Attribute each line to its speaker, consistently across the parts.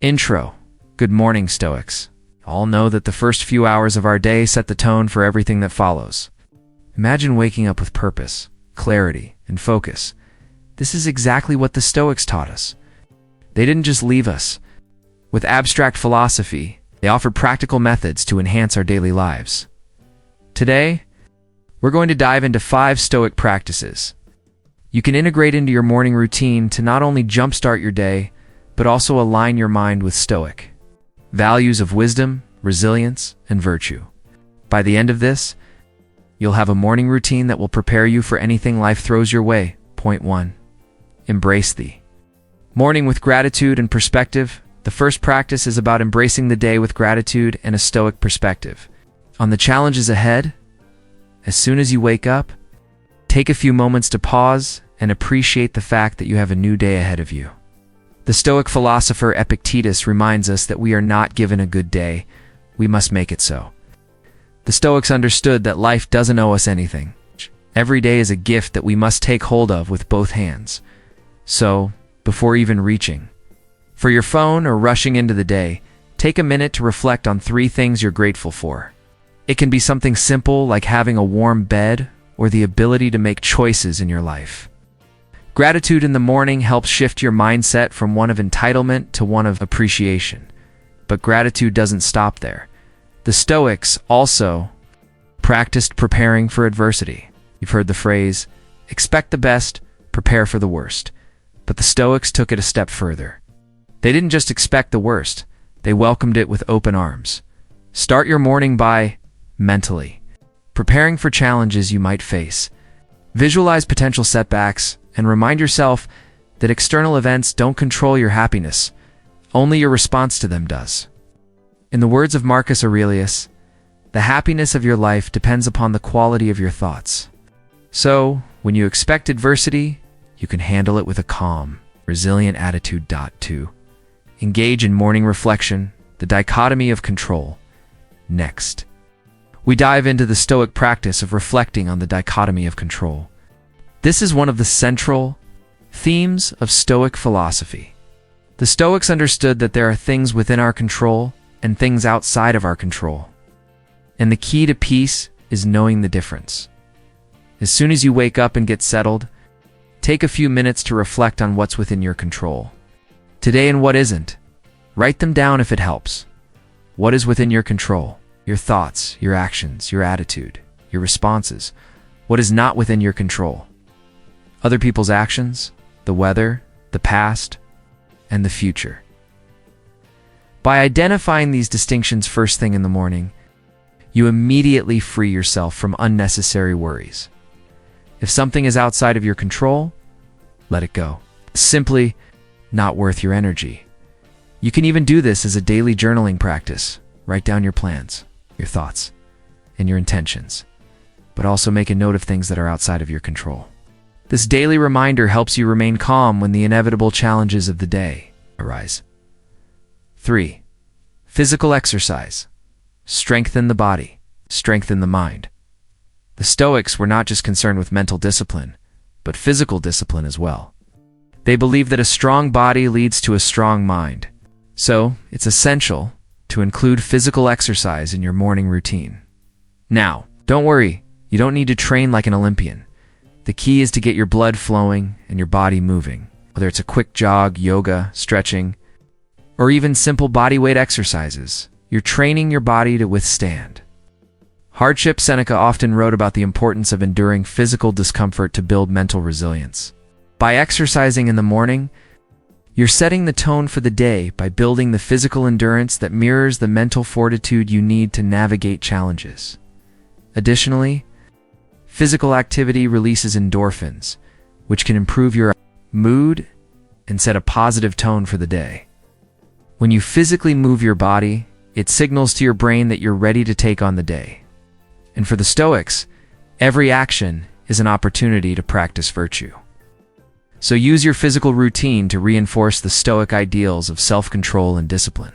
Speaker 1: Intro. Good morning, Stoics. All know that the first few hours of our day set the tone for everything that follows. Imagine waking up with purpose, clarity, and focus. This is exactly what the Stoics taught us. They didn't just leave us with abstract philosophy, they offered practical methods to enhance our daily lives. Today, we're going to dive into 5 Stoic practices you can integrate into your morning routine to not only jumpstart your day, but also align your mind with Stoic values of wisdom, resilience, and virtue. By the end of this, you'll have a morning routine that will prepare you for anything life throws your way. Point 1. Embrace the morning with gratitude and perspective. The first practice is about embracing the day with gratitude and a Stoic perspective. On the challenges ahead, as soon as you wake up, take a few moments to pause and appreciate the fact that you have a new day ahead of you. The Stoic philosopher Epictetus reminds us that we are not given a good day, we must make it so. The Stoics understood that life doesn't owe us anything. Every day is a gift that we must take hold of with both hands. So, before even reaching for your phone or rushing into the day, take a minute to reflect on 3 things you're grateful for. It can be something simple like having a warm bed or the ability to make choices in your life. Gratitude in the morning helps shift your mindset from one of entitlement to one of appreciation. But gratitude doesn't stop there. The Stoics also practiced preparing for adversity. You've heard the phrase, expect the best, prepare for the worst. But the Stoics took it a step further. They didn't just expect the worst, they welcomed it with open arms. Start your morning by mentally preparing for challenges you might face. Visualize potential setbacks and remind yourself that external events don't control your happiness, only your response to them does. In the words of Marcus Aurelius, the happiness of your life depends upon the quality of your thoughts. So, when you expect adversity, you can handle it with a calm, resilient attitude. 2. Engage in morning reflection, the dichotomy of control. Next, we dive into the Stoic practice of reflecting on the dichotomy of control. This is one of the central themes of Stoic philosophy. The Stoics understood that there are things within our control and things outside of our control. And the key to peace is knowing the difference. As soon as you wake up and get settled, take a few minutes to reflect on what's within your control today and what isn't. Write them down if it helps. What is within your control? Your thoughts, your actions, your attitude, your responses. What is not within your control? Other people's actions, the weather, the past, and the future. By identifying these distinctions first thing in the morning, you immediately free yourself from unnecessary worries. If something is outside of your control, let it go. Simply not worth your energy. You can even do this as a daily journaling practice. Write down your plans, your thoughts, and your intentions, but also make a note of things that are outside of your control. This daily reminder helps you remain calm when the inevitable challenges of the day arise. 3. Physical exercise. Strengthen the body, strengthen the mind. The Stoics were not just concerned with mental discipline, but physical discipline as well. They believed that a strong body leads to a strong mind. So, it's essential to include physical exercise in your morning routine. Now, don't worry, you don't need to train like an Olympian. The key is to get your blood flowing and your body moving, whether it's a quick jog, yoga, stretching, or even simple bodyweight exercises. You're training your body to withstand hardship. Seneca often wrote about the importance of enduring physical discomfort to build mental resilience. By exercising in the morning, you're setting the tone for the day by building the physical endurance that mirrors the mental fortitude you need to navigate challenges. Additionally, physical activity releases endorphins, which can improve your mood and set a positive tone for the day. When you physically move your body, it signals to your brain that you're ready to take on the day. And for the Stoics, every action is an opportunity to practice virtue. So use your physical routine to reinforce the Stoic ideals of self-control and discipline.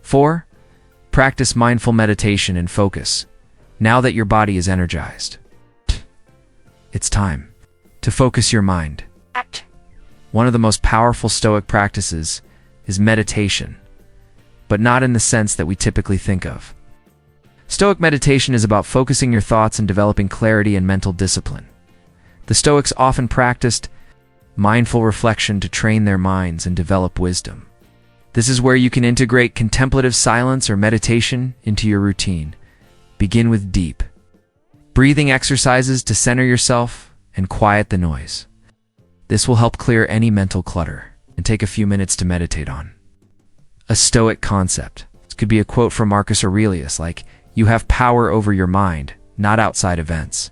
Speaker 1: 4. Practice mindful meditation and focus. Now that your body is energized, it's time to focus your mind. One of the most powerful Stoic practices is meditation, but not in the sense that we typically think of. Stoic meditation is about focusing your thoughts and developing clarity and mental discipline. The Stoics often practiced mindful reflection to train their minds and develop wisdom. This is where you can integrate contemplative silence or meditation into your routine. Begin with deep breathing exercises to center yourself and quiet the noise. This will help clear any mental clutter and take a few minutes to meditate on. A Stoic concept. This could be a quote from Marcus Aurelius like, "You have power over your mind, not outside events."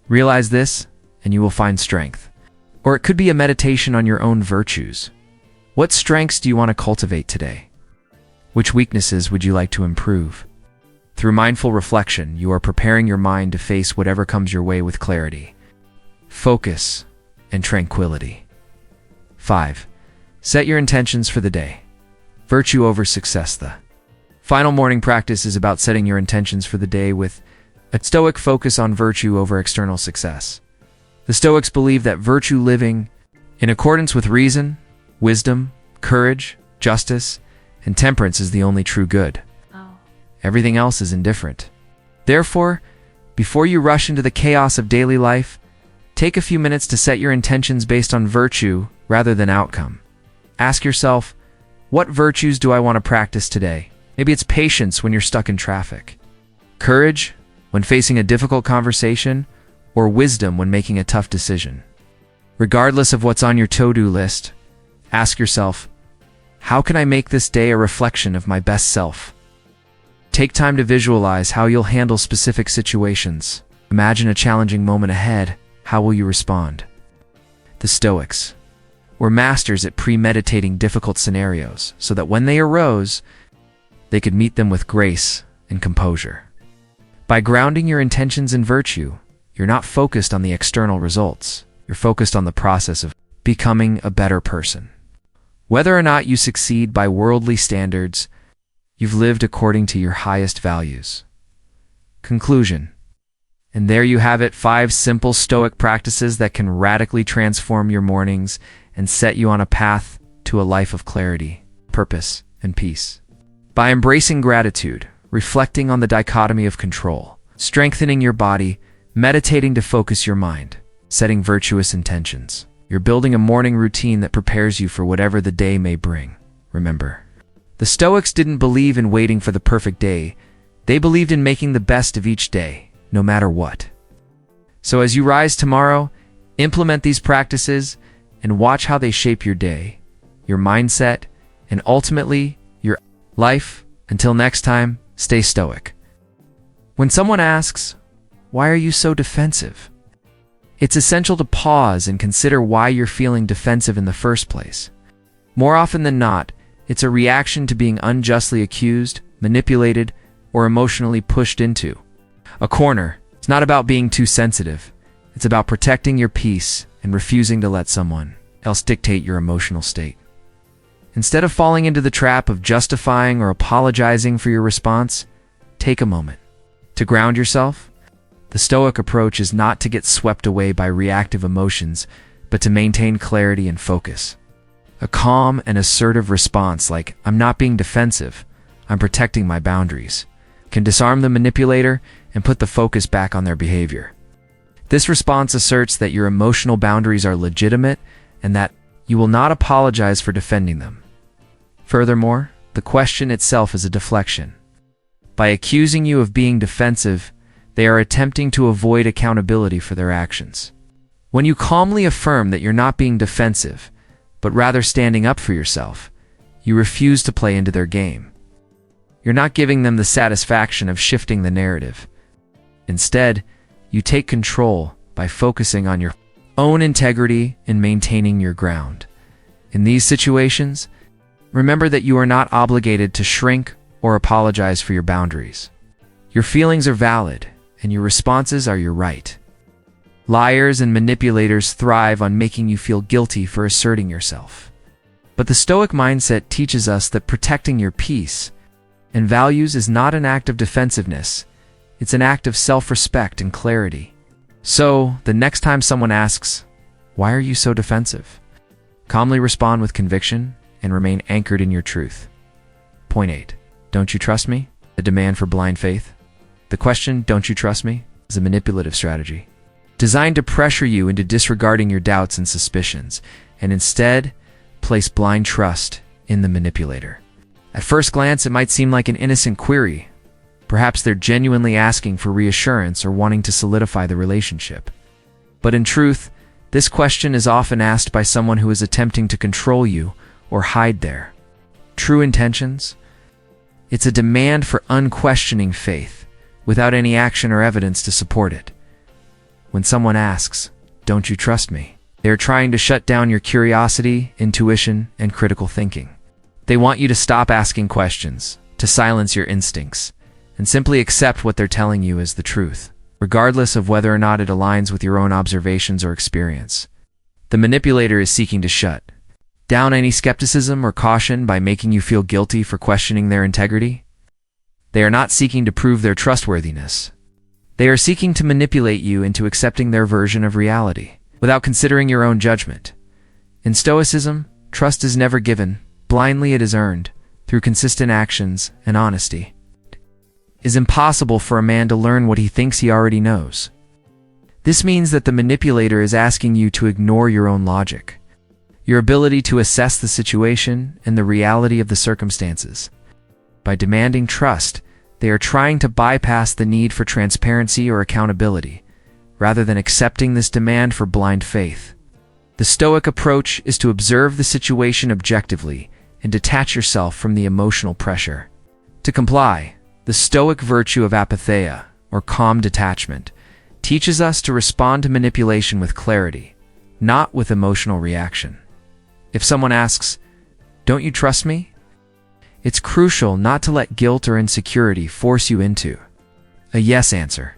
Speaker 1: Realize this, and you will find strength. Or it could be a meditation on your own virtues. What strengths do you want to cultivate today? Which weaknesses would you like to improve? Through mindful reflection, you are preparing your mind to face whatever comes your way with clarity, focus, and tranquility. 5. Set your intentions for the day. Virtue over success. The final morning practice is about setting your intentions for the day with a Stoic focus on virtue over external success. The Stoics believe that virtue living in accordance with reason, wisdom, courage, justice, and temperance is the only true good. Everything else is indifferent. Therefore, before you rush into the chaos of daily life, take a few minutes to set your intentions based on virtue rather than outcome. Ask yourself, what virtues do I want to practice today? Maybe it's patience when you're stuck in traffic, courage when facing a difficult conversation, or wisdom when making a tough decision. Regardless of what's on your to-do list, ask yourself, how can I make this day a reflection of my best self? Take time to visualize how you'll handle specific situations. Imagine a challenging moment ahead. How will you respond? The Stoics were masters at premeditating difficult scenarios so that when they arose, they could meet them with grace and composure. By grounding your intentions in virtue, you're not focused on the external results. You're focused on the process of becoming a better person. Whether or not you succeed by worldly standards, you've lived according to your highest values. Conclusion. And there you have it, 5 simple Stoic practices that can radically transform your mornings and set you on a path to a life of clarity, purpose, and peace. By embracing gratitude, reflecting on the dichotomy of control, strengthening your body, meditating to focus your mind, setting virtuous intentions, you're building a morning routine that prepares you for whatever the day may bring. Remember, the Stoics didn't believe in waiting for the perfect day. They believed in making the best of each day, no matter what. So as you rise tomorrow, implement these practices and watch how they shape your day, your mindset, and ultimately your life. Until next time, stay stoic. When someone asks, "Why are you so defensive?" it's essential to pause and consider why you're feeling defensive in the first place. More often than not, it's a reaction to being unjustly accused, manipulated, or emotionally pushed into a corner. It's not about being too sensitive. It's about protecting your peace and refusing to let someone else dictate your emotional state. Instead of falling into the trap of justifying or apologizing for your response, take a moment to ground yourself. The Stoic approach is not to get swept away by reactive emotions, but to maintain clarity and focus. A calm and assertive response like, "I'm not being defensive, I'm protecting my boundaries," can disarm the manipulator and put the focus back on their behavior. This response asserts that your emotional boundaries are legitimate and that you will not apologize for defending them. Furthermore, the question itself is a deflection. By accusing you of being defensive, they are attempting to avoid accountability for their actions. When you calmly affirm that you're not being defensive, but rather standing up for yourself, you refuse to play into their game. You're not giving them the satisfaction of shifting the narrative. Instead, you take control by focusing on your own integrity and maintaining your ground. In these situations, remember that you are not obligated to shrink or apologize for your boundaries. Your feelings are valid, and your responses are your right. Liars and manipulators thrive on making you feel guilty for asserting yourself. But the Stoic mindset teaches us that protecting your peace and values is not an act of defensiveness. It's an act of self-respect and clarity. So, the next time someone asks, "Why are you so defensive?" calmly respond with conviction, and remain anchored in your truth. Point 8. Don't you trust me? The demand for blind faith. The question, don't you trust me, is a manipulative strategy designed to pressure you into disregarding your doubts and suspicions, and instead place blind trust in the manipulator. At first glance, it might seem like an innocent query. Perhaps they're genuinely asking for reassurance or wanting to solidify the relationship. But in truth, this question is often asked by someone who is attempting to control you or hide their true intentions. It's a demand for unquestioning faith, without any action or evidence to support it. When someone asks, "Don't you trust me?" they are trying to shut down your curiosity, intuition, and critical thinking. They want you to stop asking questions, to silence your instincts, and simply accept what they're telling you as the truth, regardless of whether or not it aligns with your own observations or experience. The manipulator is seeking to shut down any skepticism or caution by making you feel guilty for questioning their integrity. They are not seeking to prove their trustworthiness. They are seeking to manipulate you into accepting their version of reality, without considering your own judgment. In Stoicism, trust is never given, blindly it is earned, through consistent actions and honesty. It is impossible for a man to learn what he thinks he already knows. This means that the manipulator is asking you to ignore your own logic, your ability to assess the situation and the reality of the circumstances. By demanding trust, they are trying to bypass the need for transparency or accountability, rather than accepting this demand for blind faith. The Stoic approach is to observe the situation objectively and detach yourself from the emotional pressure. To comply, the Stoic virtue of apatheia, or calm detachment, teaches us to respond to manipulation with clarity, not with emotional reaction. If someone asks, "Don't you trust me?" it's crucial not to let guilt or insecurity force you into a yes answer.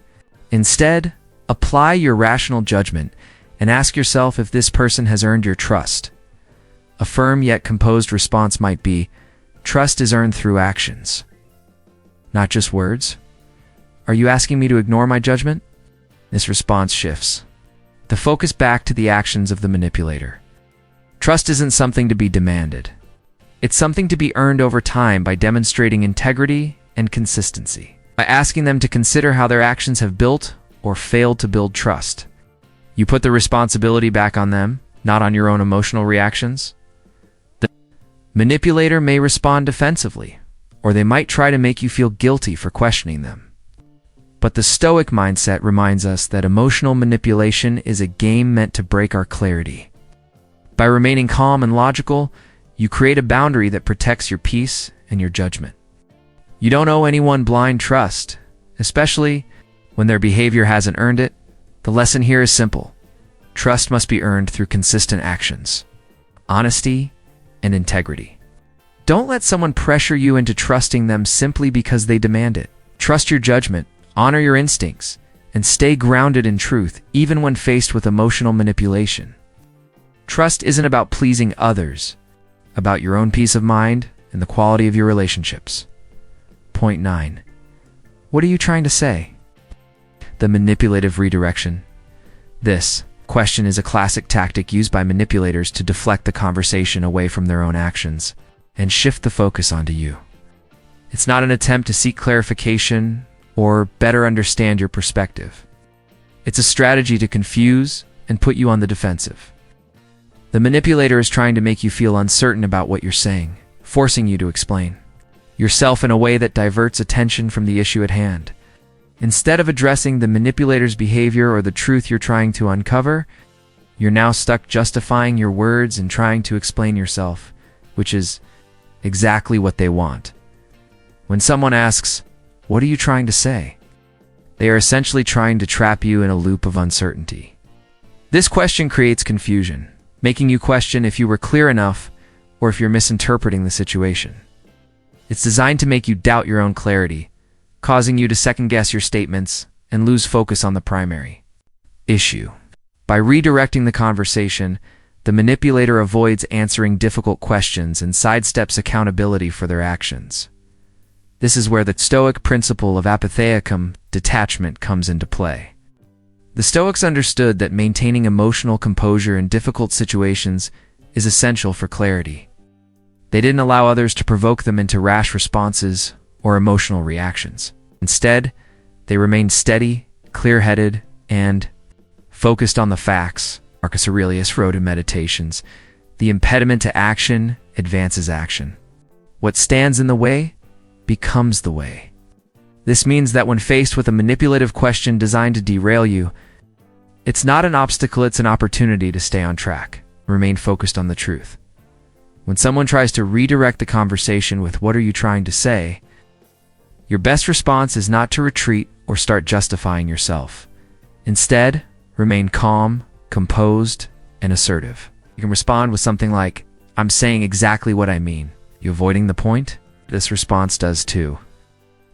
Speaker 1: Instead, apply your rational judgment and ask yourself if this person has earned your trust. A firm yet composed response might be, "Trust is earned through actions, not just words. Are you asking me to ignore my judgment?" This response shifts the focus back to the actions of the manipulator. Trust isn't something to be demanded. It's something to be earned over time by demonstrating integrity and consistency, by asking them to consider how their actions have built or failed to build trust. You put the responsibility back on them, not on your own emotional reactions. The manipulator may respond defensively, or they might try to make you feel guilty for questioning them. But the Stoic mindset reminds us that emotional manipulation is a game meant to break our clarity. By remaining calm and logical, you create a boundary that protects your peace and your judgment. You don't owe anyone blind trust, especially when their behavior hasn't earned it. The lesson here is simple. Trust must be earned through consistent actions, honesty, and integrity. Don't let someone pressure you into trusting them simply because they demand it. Trust your judgment, honor your instincts, and stay grounded in truth even when faced with emotional manipulation. Trust isn't about pleasing others, about your own peace of mind and the quality of your relationships. Point 9. What are you trying to say? The manipulative redirection. This question is a classic tactic used by manipulators to deflect the conversation away from their own actions and shift the focus onto you. It's not an attempt to seek clarification or better understand your perspective. It's a strategy to confuse and put you on the defensive. The manipulator is trying to make you feel uncertain about what you're saying, forcing you to explain yourself in a way that diverts attention from the issue at hand. Instead of addressing the manipulator's behavior or the truth you're trying to uncover, you're now stuck justifying your words and trying to explain yourself, which is exactly what they want. When someone asks, "What are you trying to say?" they are essentially trying to trap you in a loop of uncertainty. This question creates confusion, making you question if you were clear enough or if you're misinterpreting the situation. It's designed to make you doubt your own clarity, causing you to second-guess your statements and lose focus on the primary issue. By redirecting the conversation, the manipulator avoids answering difficult questions and sidesteps accountability for their actions. This is where the Stoic principle of apatheia, detachment, comes into play. The Stoics understood that maintaining emotional composure in difficult situations is essential for clarity. They didn't allow others to provoke them into rash responses or emotional reactions. Instead, they remained steady, clear-headed, and focused on the facts. Marcus Aurelius wrote in Meditations, "The impediment to action advances action. What stands in the way becomes the way." This means that when faced with a manipulative question designed to derail you, it's not an obstacle, it's an opportunity to stay on track, remain focused on the truth. When someone tries to redirect the conversation with "what are you trying to say?" your best response is not to retreat or start justifying yourself. Instead, remain calm, composed, and assertive. You can respond with something like, "I'm saying exactly what I mean. You avoiding the point?" This response does too.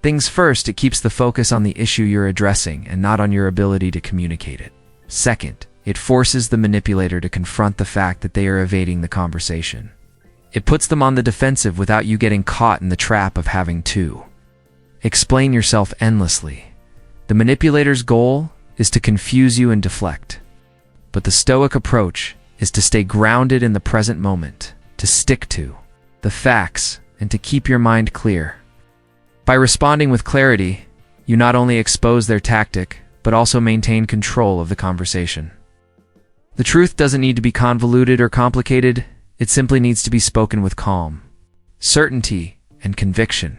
Speaker 1: Things first, it keeps the focus on the issue you're addressing and not on your ability to communicate it. Second, it forces the manipulator to confront the fact that they are evading the conversation. It puts them on the defensive without you getting caught in the trap of having to explain yourself endlessly. The manipulator's goal is to confuse you and deflect. But the Stoic approach is to stay grounded in the present moment, to stick to the facts, and to keep your mind clear. By responding with clarity, you not only expose their tactic, but also maintain control of the conversation. The truth doesn't need to be convoluted or complicated, it simply needs to be spoken with calm, certainty, and conviction.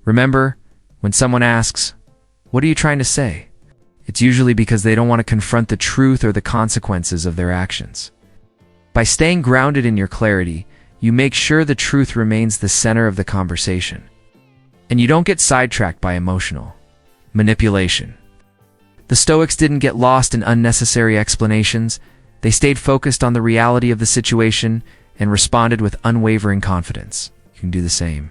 Speaker 1: Remember, when someone asks, "What are you trying to say?" it's usually because they don't want to confront the truth or the consequences of their actions. By staying grounded in your clarity, you make sure the truth remains the center of the conversation. And you don't get sidetracked by emotional manipulation. The Stoics didn't get lost in unnecessary explanations. They stayed focused on the reality of the situation and responded with unwavering confidence. You can do the same.